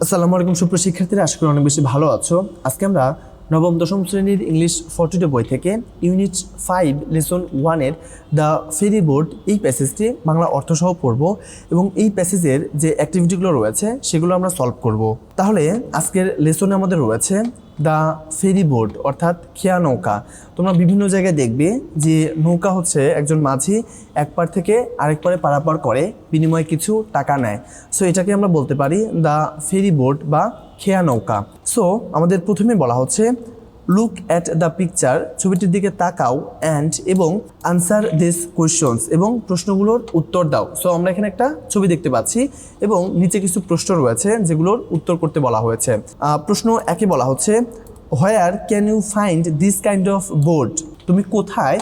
আসসালামু আলাইকুম সুপ্রিয় শিক্ষার্থীরা, আশা করি অনেক বেশি ভালো আছো। আজকে আমরা নবম দশম শ্রেণীর ইংলিশ 42 বই থেকে ইউনিট 5 লেসন 1-এর দ্য ফেরি বোট এই প্যাসেজটি বাংলা অর্থসহ পড়ব এবং এই প্যাসেজের যে অ্যাক্টিভিটিগুলো রয়েছে সেগুলো আমরা সলভ করব। তাহলে আজকের লেসনে আমাদের রয়েছে দ্য ফেরি বোট অর্থাৎ খেয়া নৌকা। তোমরা বিভিন্ন জায়গায় দেখবে যে নৌকা হচ্ছে একজন মাঝি এক পার থেকে আরেক পারে পারাপার করে, বিনিময়ে কিছু টাকা নেয়। সো এটাকে আমরা বলতে পারি দ্য ফেরি বোট বা খেয়া নৌকা। সো আমাদের প্রথমে বলা হচ্ছে লুক অ্যাট দ্য পিকচার, ছবিটির দিকে তাকাও, অ্যান্ড এবং আনসার দিস কোয়েশ্চনস, এবং প্রশ্নগুলোর উত্তর দাও। সো আমরা এখানে একটা ছবি দেখতে পাচ্ছি এবং নিচে কিছু প্রশ্ন রয়েছে যেগুলোর উত্তর করতে বলা হয়েছে। প্রশ্ন একে বলা হচ্ছে where can you find this kind of boat, তুমি কোথায়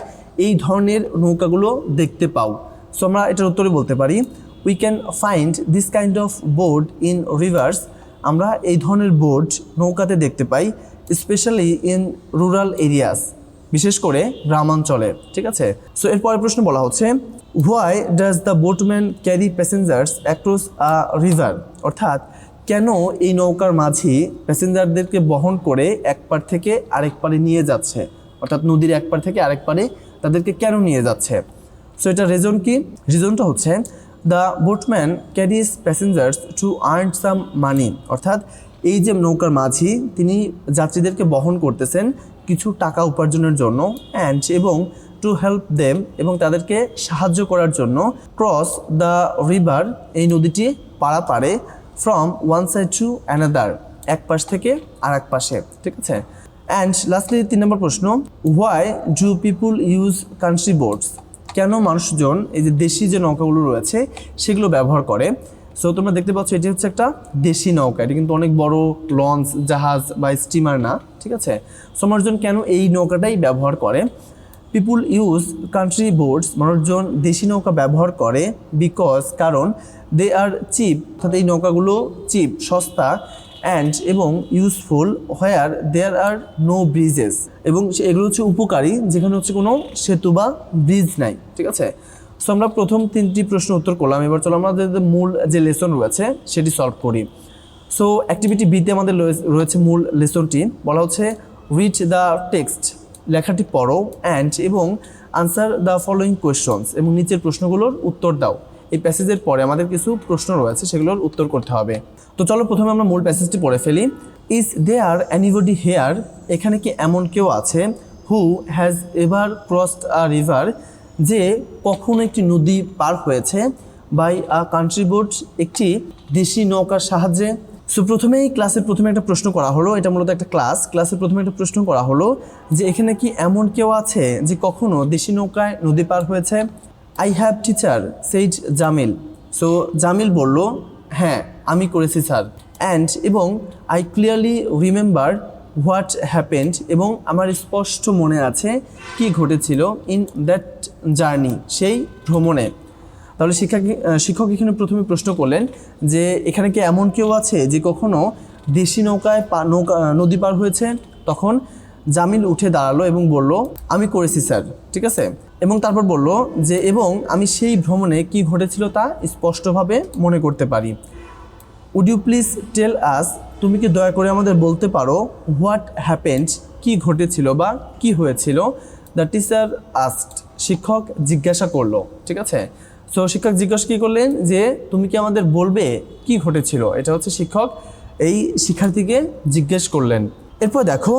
এই ধরনের নৌকাগুলো দেখতে পাও। সো আমরা এটার উত্তরে বলতে পারি we can find this kind of boat in rivers, আমরা এই ধরনের বোট নৌকাতে দেখতে পাই, স্পেশালি ইন রুরাল এরিয়াস, বিশেষ করে গ্রামাঞ্চলে। ঠিক আছে। সো এরপরের প্রশ্ন বলা হচ্ছে why does the boatman carry passengers across a river, অর্থাৎ কেন এই নৌকার মাঝি প্যাসেঞ্জারদেরকে বহন করে এক পার থেকে আরেক পারে নিয়ে যাচ্ছে, অর্থাৎ নদীর এক পার থেকে আরেক পারে তাদেরকে কেন নিয়ে যাচ্ছে। সো এটা রিজন কি? রিজনটা হচ্ছে the boatman carries passengers to earn some money, অর্থাৎ এই যে নৌকার মাঝি তিনি যাত্রীদেরকে বহন করতেছেন কিছু টাকা উপার্জনের জন্য, অ্যান্ড এবং টু হেল্প দেম, এবং তাদেরকে সাহায্য করার জন্য, ক্রস দ্য রিভার, এই নদীটি পারাপারে, from one side to another, এক পাশ থেকে আর এক পাশে। ঠিক আছে। অ্যান্ড লাস্টলি 3 নম্বর প্রশ্ন why do people use country boats, কেন মানুষজন এই যে দেশি যে নৌকাগুলো রয়েছে সেগুলো ব্যবহার করে। সো তোমরা দেখতে পাচ্ছ এটি হচ্ছে একটা দেশি নৌকা, এটি কিন্তু অনেক বড় লঞ্চ, জাহাজ বা স্টিমার না। ঠিক আছে। সো মানুষজন কেন এই নৌকাটাই ব্যবহার করে? পিপুল ইউজ কান্ট্রি বোটস, মানুষজন দেশি নৌকা ব্যবহার করে, বিকজ, কারণ, দে আর চিপ, অর্থাৎ এই নৌকাগুলো চিপ, সস্তা, অ্যান্ড এবং ইউজফুল হোয়ার দেয়ার আর নো ব্রিজেস, এবং এগুলো হচ্ছে উপকারী যেখানে হচ্ছে কোনো সেতু বা ব্রিজ নাই। ঠিক আছে। সো আমরা প্রথম 3টি প্রশ্ন উত্তর করলাম। এবার চলো আমাদের মূল যে লেসন রয়েছে সেটি সলভ করি। সো অ্যাক্টিভিটি বিতে আমাদের রয়েছে মূল লেসনটি, বলা হচ্ছে রিড দ্য টেক্সট, লেখাটি পড়ো, অ্যান্ড এবং আনসার দ্য ফলোয়িং কোয়েশ্চনস, এবং নিচের প্রশ্নগুলোর উত্তর দাও। এই প্যাসেজের পরে আমাদের কিছু প্রশ্ন রয়েছে সেগুলোর উত্তর করতে হবে। তো চলো প্রথমে আমরা মূল প্যাসেজটি পড়ে ফেলি। ইজ দেয়ার এনিবডি হেয়ার, এখানে কি এমন কেউ আছে, who has ever crossed a river, যে কখনো একটি নদী পার হয়েছে, বাই আ কান্ট্রি বোট, একটি দেশি নৌকার সাহায্যে। সো প্রথমেই ক্লাসের প্রথমে একটা প্রশ্ন করা হলো, এটা মূলত একটা ক্লাসের প্রথমে একটা প্রশ্ন করা হলো যে এখানে কি এমন কেউ আছে যে কখনো দেশি নৌকায় নদী পার হয়েছে। I have teacher said Jamil, so Jamil বলল হ্যাঁ আমি করেছি স্যার। অ্যান্ড এবং I clearly remember what happened, এবং আমার স্পষ্ট মনে আছে কি ঘটেছিল, ইন দ্যাট জার্নি, সেই ভ্রমণে। তাহলে শিক্ষক এখানে প্রথমে প্রশ্ন করলেন যে এখানে কি এমন কেউ আছে যে কখনো দেশি নৌকায় নদী পার হয়েছে। তখন জামিল উঠে দাঁড়ালো এবং বলল আমি করেছি স্যার। ঠিক আছে। এবং তারপর বলল যে এবং আমি সেই ভ্রমণে কি ঘটেছিল তা স্পষ্টভাবে মনে করতে পারি। উড ইউ প্লিজ টেল আস, তুমি কি দয়া করে আমাদের বলতে পারো, হোয়াট হ্যাপেন্ড, কি ঘটেছিল বা কি হয়েছিল। দ্য টিচার আস্কড, শিক্ষক জিজ্ঞাসা করলো। ঠিক আছে। সো শিক্ষক জিজ্ঞাসা কী করলেন যে তুমি কি আমাদের বলবে কি ঘটেছিল, এটা হচ্ছে শিক্ষক এই শিক্ষার্থীকে জিজ্ঞেস করলেন। এরপর দেখো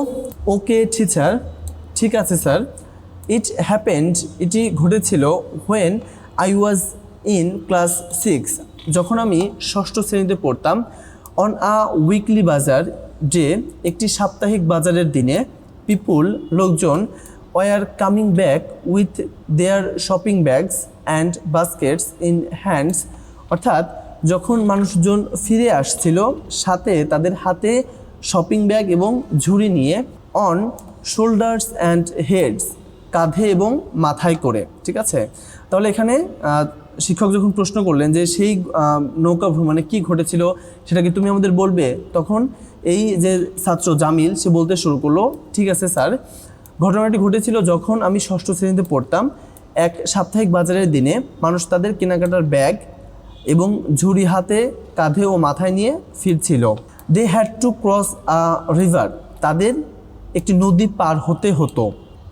ওকে টিচার, ঠিক আছে স্যার। ইট হ্যাপেন্ড, এটি ঘটেছিল when I was in class 6, যখন আমি 6ষ্ঠ শ্রেণীতে পড়তাম। অন আ উইকলি বাজার ডে, একটি সাপ্তাহিক বাজারের দিনে। পিপুল, লোকজন, were coming back with their shopping bags and Vazquez in hands, অর্থাৎ যখন মানুষজন ফিরে আসছিল সাথে তাদের হাতে শপিং ব্যাগ এবং ঝুড়ি নিয়ে। অন শোল্ডার্স অ্যান্ড হেডস, কাঁধে এবং মাথায় করে। ঠিক আছে। তাহলে এখানে শিক্ষক যখন প্রশ্ন করলেন যে সেই নৌকা ভ্রমণে কি ঘটেছিল সেটা কি তুমি আমাদের বলবে, তখন এই যে ছাত্র জামিল সে বলতে শুরু করলো ঠিক আছে স্যার, ঘটনাটি ঘটেছিল যখন আমি 6ষ্ঠ শ্রেণীতে পড়তাম। এক সাপ্তাহিক বাজারের দিনে মানুষ তাদের কেনাকাটার ব্যাগ এবং ঝুড়ি হাতে কাঁধে ও মাথায় নিয়ে ফিরছিল। They had to cross a river, তাদের একটি নদী পার হতে হতো।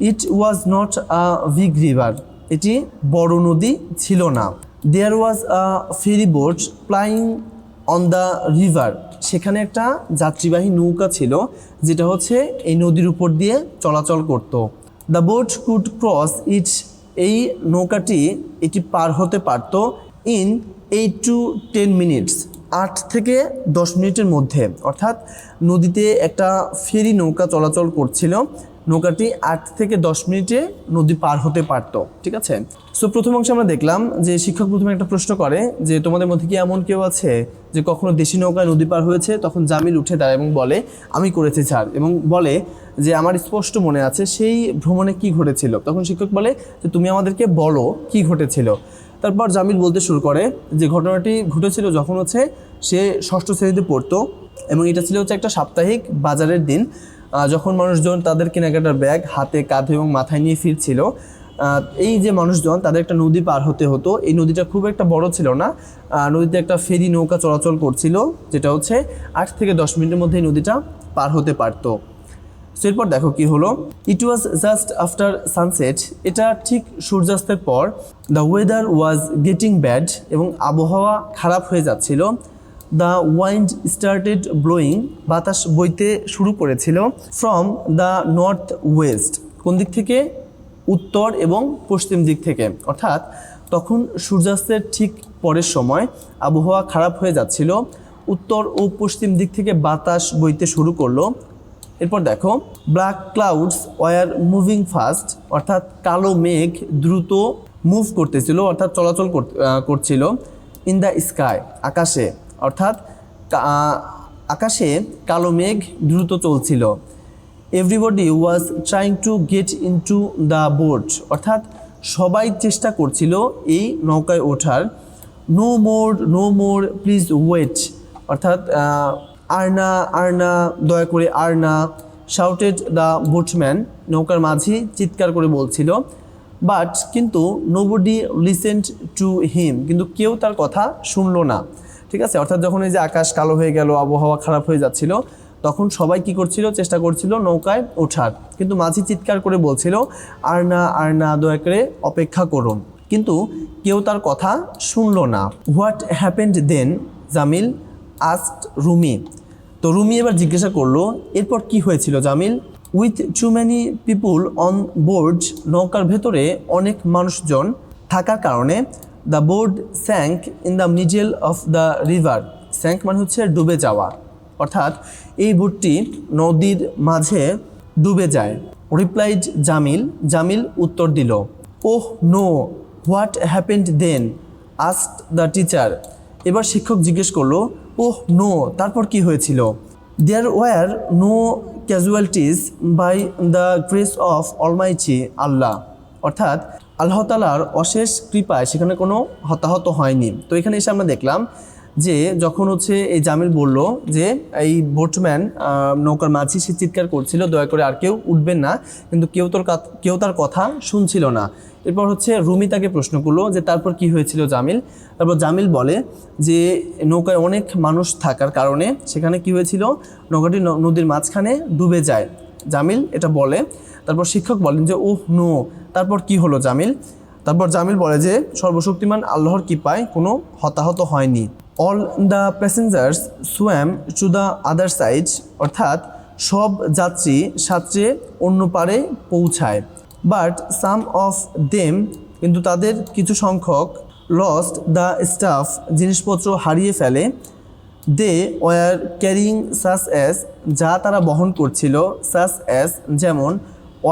It was not a big river, এটি বড় নদী ছিল না। There was a ferry boat plying on the river, সেখানে একটা যাত্রীবাহী নৌকা ছিল যেটা হচ্ছে এই নদীর উপর দিয়ে চলাচল করত। দ্য বোট কুড ক্রস ইট, এই নৌকাটি এটি পার হতে পারত ইন 8 to 10 minutes, 8 থেকে 10 মিনিটের মধ্যে। অর্থাৎ নদীতে একটা ফেরি নৌকা চলাচল করছিল, নৌকাটি 8 থেকে 10 মিনিটে নদী পার হতে পারত। ঠিক আছে, সো প্রথম অংশে আমরা দেখলাম যে শিক্ষক প্রথমে একটা প্রশ্ন করে যে তোমাদের মধ্যে কি এমন কেউ আছে যে কখনো দেশি নৌকায় নদী পার হয়েছে? তখন জামিল উঠে দাঁড়ায় এবং বলে আমি করেছি স্যার, এবং বলে যে আমার স্পষ্ট মনে আছে সেই ভ্রমণে কি ঘটেছিল। তখন শিক্ষক বলে যে তুমি আমাদেরকে বলো কি ঘটেছিল। তারপর জামিল বলতে শুরু করে যে ঘটনাটি ঘটেছিল যখন হচ্ছে সে 6ষ্ঠ শ্রেণীতে পড়তো এবং এটা ছিল হচ্ছে একটা সাপ্তাহিক বাজারের দিন, যখন মানুষজন তাদের কেনাকাটার ব্যাগ হাতে কাঁধে এবং মাথায় নিয়ে ফিরছিল। এই যে মানুষজন তাদের একটা নদী পার হতে হতো, এই নদীটা খুব একটা বড় ছিল না, নদীতে একটা ফেরি নৌকা চলাচল করছিল যেটা হচ্ছে 8 থেকে 10 মিনিটের মধ্যে এই নদীটা পার হতে পারতো। সো এরপর দেখো কি হলো। ইট ওয়াজ জাস্ট আফটার সানসেট, এটা ঠিক সূর্যাস্তের পর। The weather was getting bad, এবং আবহাওয়া খারাপ হয়ে যাচ্ছিল। দ্য ওয়াইন্ড স্টার্টেড ব্লোয়িং, বাতাস বইতে শুরু করেছিল। ফ্রম দ্য নর্থ ওয়েস্ট, কোন দিক থেকে? উত্তর এবং পশ্চিম দিক থেকে। অর্থাৎ তখন সূর্যাস্তের ঠিক পরের সময় আবহাওয়া খারাপ হয়ে যাচ্ছিল, উত্তর ও পশ্চিম দিক থেকে বাতাস বইতে শুরু করলো। এরপর দেখো, black clouds were moving fast, অর্থাৎ কালো মেঘ দ্রুত মুভ করতেছিল, অর্থাৎ চলাচল করছিল। ইন দ্য স্কাই, আকাশে, অর্থাৎ আকাশে কালো মেঘ দ্রুত চলছিল। Everybody was trying to get into the boat, অর্থাৎ সবাই চেষ্টা করছিল এই নৌকায় ওঠার। নো মোর প্লিজ ওয়েট, অর্থাৎ আর না দয়া করে আর না। শাউটেড দ্য বোটম্যান, নৌকার মাঝি চিৎকার করে বলছিল। বাট কিন্তু নোবডি লিসেন্ড টু হিম, কিন্তু কেউ তার কথা শুনলো না। ঠিক আছে, অর্থাৎ যখন এই যে আকাশ কালো হয়ে গেল, আবহাওয়া খারাপ হয়ে যাচ্ছিল, তখন সবাই কি করছিল? চেষ্টা করছিল নৌকায় ওঠার, কিন্তু মাঝি চিৎকার করে বলছিল আর না দয়া করে অপেক্ষা করুন, কিন্তু কেউ তার কথা শুনলো না। What happened then, Jamil asked Rumi, তো রুমি এবার জিজ্ঞাসা করলো এরপর কি হয়েছিল। Jamil, with too many people on board, নৌকার ভেতরে অনেক মানুষজন থাকার কারণে। The board sank in the middle of the river, sank মানে হচ্ছে ডুবে যাওয়া, অর্থাৎ এই বোটটি নদীর মাঝে ডুবে যায়। রিপ্লাইড জামিল উত্তর দিল। Oh no, what happened then, asked the teacher, এবার শিক্ষক জিজ্ঞেস করলো ওহ নো, তারপর কি হয়েছিল। There were no casualties by the grace of almighty Allah, অর্থাৎ আল্লাহ তাআলার অশেষ কৃপায় সেখানে কোনো হতাহত হয়নি। তো এখানে এসে আমরা দেখলাম যে যখন হচ্ছে এই জামিল বলল যে এই বোটম্যান নৌকার মাঝি সে চিৎকার করছিল দয়া করে আর কেউ উঠবেন না, কিন্তু কেউ তার কথা শুনছিল না। এরপর হচ্ছে রুমি তাকে প্রশ্ন করলো যে তারপর কি হয়েছিল জামিল। তারপর জামিল বলে যে নৌকায় অনেক মানুষ থাকার কারণে সেখানে কি হয়েছিল, নৌকাটি নদীর মাঝখানে ডুবে যায়। জামিল এটা বলে। তারপর শিক্ষক বলেন যে ওহ নো, তারপর কি হলো জামিল। তারপর জামিল বলে যে সর্বশক্তিমান আল্লাহর কৃপায় কোনো হতাহত হয়নি। All the passengers swamp to the other side, অর্থাৎ সব যাত্রী সাঁতরে অন্য পারে পৌঁছায়। বাট সাম অফ দেম, কিন্তু তাদের কিছু সংখ্যক লস্ট দ্য স্টাফ, জিনিসপত্র হারিয়ে ফেলে। They were carrying such as, যা তারা বহন করছিল, সাস অ্যাজ যেমন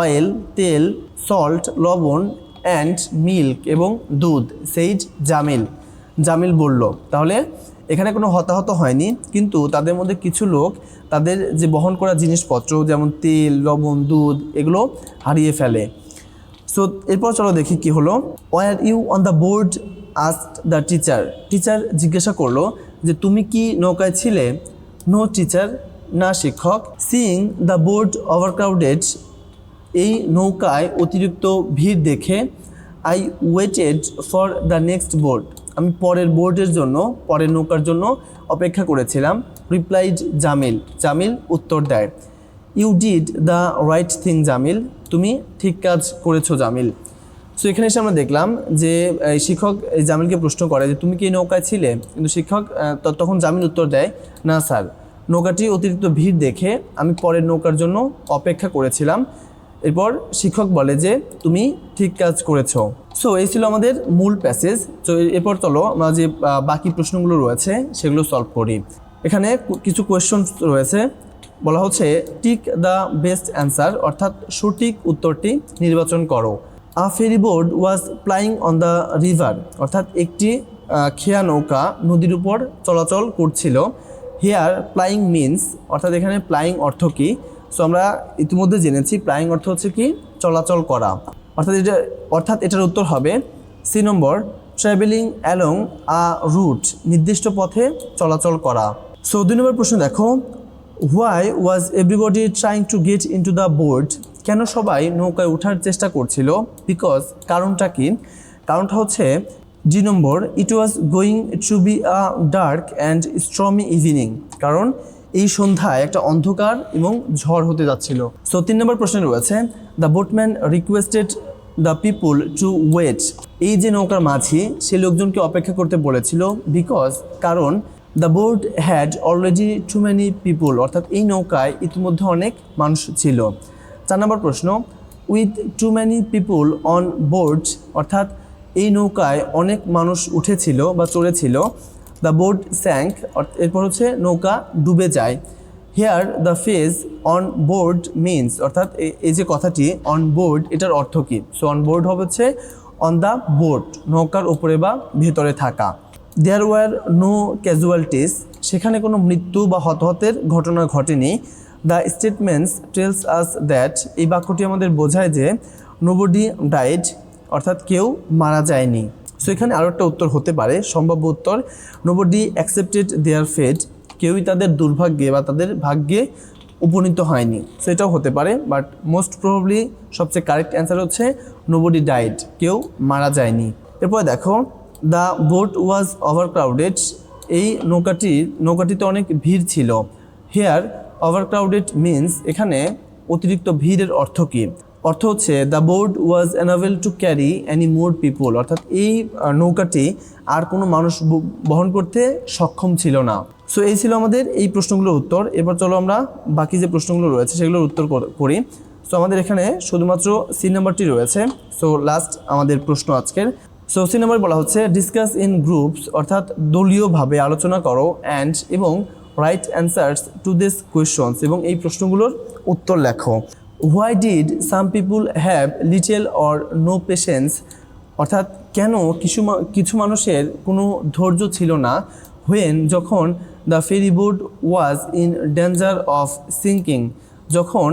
অয়েল তেল, সল্ট লবণ, অ্যান্ড মিল্ক এবং দুধ। সেইড জামিল বলল। তাহলে এখানে কোনো হতাহত হয়নি, কিন্তু তাদের মধ্যে কিছু লোক তাদের যে বহন করা জিনিসপত্র যেমন তেল লবণ দুধ এগুলো হারিয়ে ফেলে। সো এরপর চলো দেখি কি হলো। Were you on the board asked the teacher জিজ্ঞাসা করলো যে তুমি কি নৌকায় ছিলে। নো টিচার, না শিক্ষক। সিইং দ্য বোর্ড ওভারক্রাউডেড, এই নৌকায় অতিরিক্ত ভিড় দেখে। I waited for the next board, আমি পরের বোর্ডের জন্য, পরের নৌকার জন্য অপেক্ষা করেছিলাম। রিপ্লাইড জামিল, জামিল উত্তর দেয়। You did the right thing Jamil, তুমি ঠিক কাজ করেছো জামিল। সো এখানে এসে আমরা দেখলাম যে শিক্ষক এই জামিলকে প্রশ্ন করে যে তুমি কি এই নৌকায় ছিলে, কিন্তু শিক্ষক তখন জামিল উত্তর দেয় না স্যার, নৌকাটি অতিরিক্ত ভিড় দেখে আমি পরের নৌকার জন্য অপেক্ষা করেছিলাম। এরপর শিক্ষক বলে যে তুমি ঠিক কাজ করেছো। সো এই ছিল আমাদের মূল প্যাসেজ। তো এরপর চলো আমরা যে বাকি প্রশ্নগুলো রয়েছে সেগুলো সলভ করি। এখানে কিছু কোয়েশ্চন রয়েছে, বলা হচ্ছে টিক দ্য বেস্ট অ্যান্সার, অর্থাৎ সঠিক উত্তরটি নির্বাচন করো। A ferry board was plying on the river, অর্থাৎ একটি খেয়া নৌকা নদীর উপর চলাচল করছিল। হেয়ার প্লাইং মিন্স, অর্থাৎ এখানে প্লাইং অর্থ কী? সো আমরা ইতিমধ্যে জেনেছি প্লাইং অর্থ হচ্ছে কি চলাচল করা, অর্থাৎ এটার উত্তর হবে সি নম্বর, ট্রাভেলিং অ্যালং আ রুট, নির্দিষ্ট পথে চলাচল করা। সো 2 নম্বর প্রশ্ন দেখো, why was everybody trying to get into the boat, কেন সবাই নৌকায় ওঠার চেষ্টা করছিল? বিকজ, কারণটা কি? কারণটা হচ্ছে ডি নম্বর, it was going to be a dark and stormy evening, কারণ এই সন্ধ্যায় একটা অন্ধকার এবং ঝড় হতে যাচ্ছিল। সো 3 নম্বর প্রশ্নে রয়েছে the boatman requested the people to wait, এই যে নৌকার মাঝি সে লোকজনকে অপেক্ষা করতে বলেছিল। বিকজ, কারণ the boat had already too many people, অর্থাৎ এই নৌকায় ইতিমধ্যে অনেক মানুষ ছিল। 4 নম্বর প্রশ্ন, with too many people on board, অর্থাৎ এই নৌকায় অনেক মানুষ উঠেছিল বা চড়েছিল। দ্য বোট স্যাঙ্ক, এরপর হচ্ছে নৌকা ডুবে যায়। Here the phrase on board means, অর্থাৎ এই যে কথাটি অন বোর্ড এটার অর্থ কী? সো অন বোর্ড হবে হচ্ছে অন দ্য বোট, নৌকার উপরে বা ভেতরে থাকা। দেয়ার ওয়ার নো ক্যাজুয়ালিটিস, সেখানে কোনো মৃত্যু বা হতাহতের ঘটনা ঘটেনি। The statements tells us that, এই বাক্যটি আমাদের বোঝায় যে নোবডি ডাইড, অর্থাৎ কেউ মারা যায়নি। সো এখানে আরও একটা উত্তর হতে পারে, সম্ভাব্য উত্তর, নোবডি অ্যাকসেপ্টেড দেয়ার ফেট, কেউই তাদের দুর্ভাগ্যে বা তাদের ভাগ্যে উপনীত হয়নি। সো এটাও হতে পারে, বাট মোস্ট প্রবাবলি সবচেয়ে কারেক্ট অ্যান্সার হচ্ছে নোবডি ডাইড, কেউ মারা যায়নি। এরপরে দেখো, দ্য বোট ওয়াজ ওভারক্রাউডেড, এই নৌকাটিতে অনেক ভিড় ছিল। হেয়ার ওভারক্রাউডেড মিনস, এখানে অতিরিক্ত ভিড়ের অর্থ কী? অর্থ হচ্ছে the boat was unable to carry any more people, অর্থাৎ এই নৌকাটি আর কোনো মানুষ বহন করতে সক্ষম ছিল না। সো এই ছিল আমাদের এই প্রশ্নগুলোর উত্তর। এবার চলো আমরা বাকি যে প্রশ্নগুলো রয়েছে সেগুলোর উত্তর করি। সো আমাদের এখানে শুধুমাত্র সি নাম্বারটি রয়েছে। সো লাস্ট আমাদের প্রশ্ন আজকের। সো সি নাম্বার বলা হচ্ছে ডিসকাস ইন গ্রুপস, অর্থাৎ দলীয়ভাবে আলোচনা করো অ্যান্ড এবং write answers to this questions, এবং এই প্রশ্নগুলোর উত্তর লেখো। Why did some people have little or no patience, অর্থাৎ কেন কিছু মানুষের কোনো ধৈর্য ছিল না। হোয়েন, যখন the ferry boat was in danger of sinking, যখন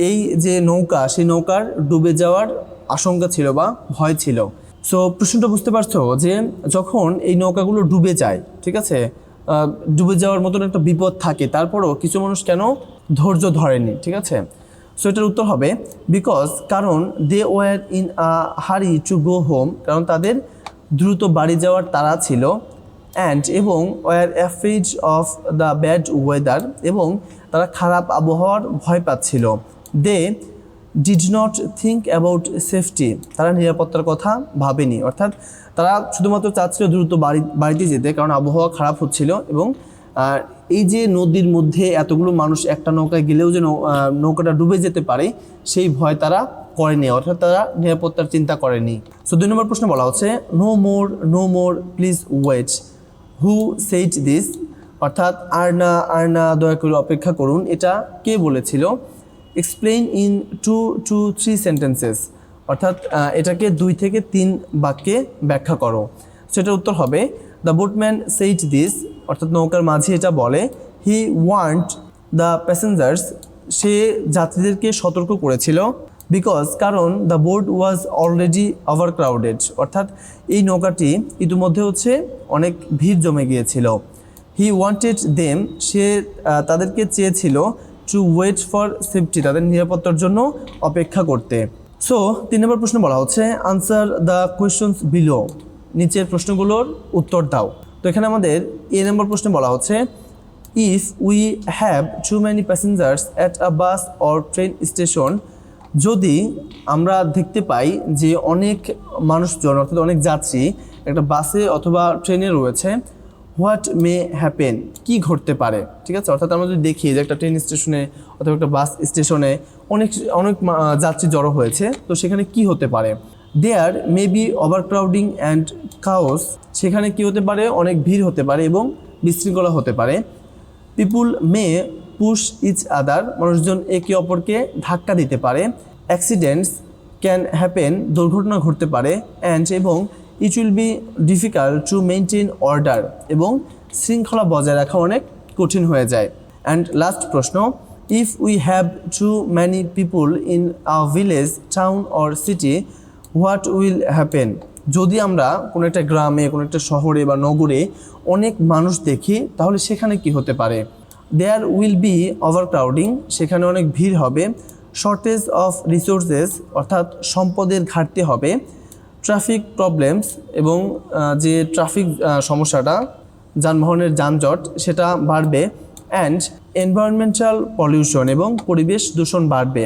এই যে নৌকা সেই নৌকার ডুবে যাওয়ার আশঙ্কা ছিল বা ভয় ছিল। সো প্রশ্নটা বুঝতে পারছো যে যখন এই নৌকাগুলো ডুবে যায়, ঠিক আছে, ডুবে যাওয়ার মতন একটা বিপদ থাকে, তারপরও কিছু মানুষ কেন ধৈর্য ধরেনি, ঠিক আছে। সো এটার উত্তর হবে বিকজ, কারণ they were in a hurry to go home, কারণ তাদের দ্রুত বাড়ি যাওয়ার তাড়া ছিল। অ্যান্ড এবং were afraid of the bad weather, এবং তারা খারাপ আবহাওয়ার ভয় পাচ্ছিল। They did not think about safety, তারা নিরাপত্তার কথা ভাবেনি, অর্থাৎ তারা শুধুমাত্র চাচ্ছিল দ্রুত বাড়িতে যেতে, কারণ আবহাওয়া খারাপ হচ্ছিল। এবং এই যে নদীর মধ্যে এতগুলো মানুষ একটা নৌকায় গেলেও যে নৌকাটা ডুবে যেতে পারে সেই ভয় তারা করেনি, অর্থাৎ তারা নিরাপত্তার চিন্তা করেনি। সো 2 নম্বর প্রশ্ন বলা হচ্ছে no more please wait, who said this, অর্থাৎ আর না দয়া করে অপেক্ষা করুন, এটা কে বলেছিল। এক্সপ্লেইন ইন 2 to 3 সেন্টেন্সেস, অর্থাৎ এটাকে 2 থেকে 3 বাক্যে ব্যাখ্যা করো। সেটার উত্তর হবে দ্য বোটম্যান সেইড দিস, অর্থাৎ নৌকার মাঝি এটা বলে। হি ওয়ান্ট দ্য প্যাসেঞ্জার্স, সে যাত্রীদেরকে সতর্ক করেছিল। বিকজ, কারণ the boat was already overcrowded, অর্থাৎ এই নৌকাটি ইতিমধ্যে হচ্ছে অনেক ভিড় জমে গিয়েছিল। হি ওয়ান্টেড দেম, সে তাদেরকে চেয়েছিল টু ওয়েট ফর সেফটি, তাদের নিরাপত্তার জন্য অপেক্ষা করতে। সো 3 নম্বর প্রশ্ন বলা হচ্ছে আনসার দ্য কোয়েশ্চনস বিলো, নিচের প্রশ্নগুলোর উত্তর দাও। তো এখানে আমাদের এ নম্বর প্রশ্নে বলা হচ্ছে, if we have too many passengers at a bus or train station, যদি আমরা দেখতে পাই যে অনেক মানুষজন অর্থাৎ অনেক যাত্রী একটা বাসে অথবা ট্রেনে রয়েছে, হোয়াট মে হ্যাপেন, কি ঘটতে পারে, ঠিক আছে। অর্থাৎ আমরা যদি দেখি যে একটা ট্রেন স্টেশনে অথবা একটা বাস স্টেশনে অনেক অনেক যাত্রী জড়ো হয়েছে, তো সেখানে কি হতে পারে। দেয়ার মে বি ওভারক্রাউডিং অ্যান্ড কাওস, সেখানে কি হতে পারে, অনেক ভিড় হতে পারে এবং বিশৃঙ্খলা হতে পারে। পিপুল মে পুশ ইচ আদার, মানুষজন একে অপরকে ধাক্কা দিতে পারে। অ্যাক্সিডেন্টস ক্যান হ্যাপেন, দুর্ঘটনা ঘটতে পারে। অ্যান্ড এবং it will be difficult to maintain order, এবং শৃঙ্খলা বজায় রাখা অনেক কঠিন হয়ে যায়। অ্যান্ড লাস্ট প্রশ্ন, if we have too many people in a village, town or city, what will happen, যদি আমরা কোনো একটা গ্রামে, কোনো একটা শহরে বা নগরে অনেক মানুষ দেখি, তাহলে সেখানে কি হতে পারে। দেয়ার উইল বি ওভারক্রাউডিং, সেখানে অনেক ভিড় হবে। শর্টেজ অফ রিসোর্সেস, অর্থাৎ সম্পদের ঘাটতি হবে। ট্রাফিক প্রবলেমস, এবং যে ট্রাফিক সমস্যাটা, যানবাহনের যানজট, সেটা বাড়বে। অ্যান্ড এনভায়রনমেন্টাল পলিউশন, এবং পরিবেশ দূষণ বাড়বে।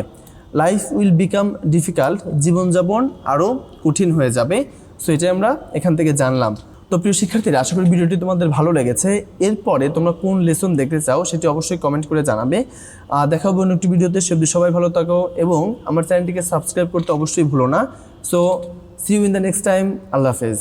লাইফ উইল বিকাম ডিফিকাল্ট, জীবনযাপন আরও কঠিন হয়ে যাবে। সো এটাই আমরা এখান থেকে জানলাম। তো প্রিয় শিক্ষার্থীরা, আশা করি ভিডিওটি তোমাদের ভালো লেগেছে। এরপরে তোমরা কোন লেসন দেখতে চাও সেটি অবশ্যই কমেন্ট করে জানাবে। দেখা হবে অন্য একটি ভিডিওতে। সবাই ভালো থাকো এবং আমার চ্যানেলটিকে সাবস্ক্রাইব করতে অবশ্যই ভুলো না। So see you in the next time. আল্লাহ হাফেজ।